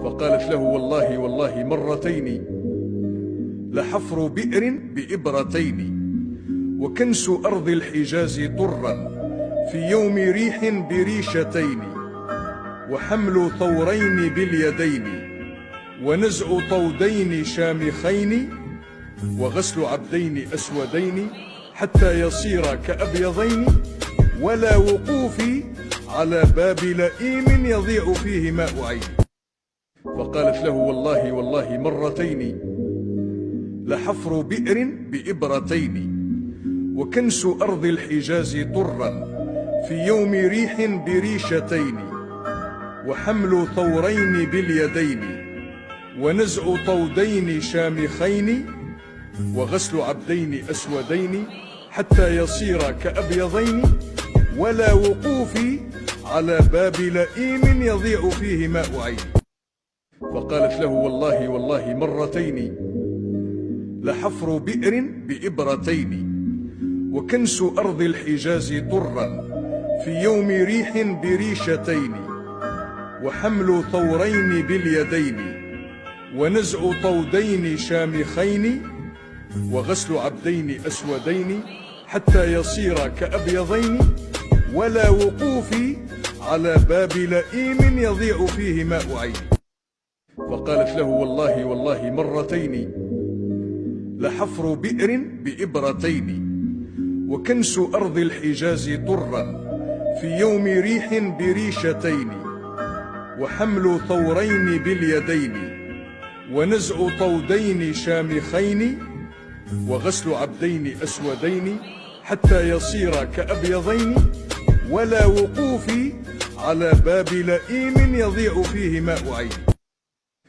فقالت له: والله والله مرتين لحفر بئر بإبرتين، وكنس أرض الحجاز طرا في يوم ريح بريشتين، وحمل ثورين باليدين، ونزع طودين شامخين، وغسل عبدين أسودين حتى يصير كأبيضين، ولا وقوفي على باب لئيم يضيع فيه ماء عين. فقالت له: والله والله مرتين لحفر بئر بإبرتين، وكنس أرض الحجاز طرا في يوم ريح بريشتين، وحمل ثورين باليدين، ونزع طودين شامخين، وغسل عبدين أسودين حتى يصير كأبيضين، ولا وقوفي على باب لئيم يضيع فيه ماء عين. فقالت له: والله والله مرتين لحفر بئر بإبرتين، وكنس أرض الحجاز طرا في يوم ريح بريشتين، وحمل ثورين باليدين، ونزع طودين شامخين، وغسل عبدين أسودين حتى يصير كأبيضين، ولا وقوفي على باب لئيم يضيع فيه ماء عين. فقالت له: والله والله مرتين لحفر بئر بإبرتين، وكنس أرض الحجاز طرا في يوم ريح بريشتين، وحمل ثورين باليدين، ونزع طودين شامخين، وغسل عبدين أسودين حتى يصير كأبيضين، ولا وقوفي على باب لئيم يضيع فيه ماء عين.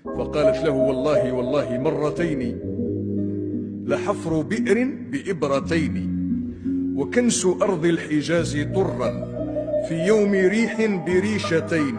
فقالت له: والله والله مرتين لحفر بئر بإبرتين، وكنس أرض الحجاز طرا في يوم ريح بريشتين،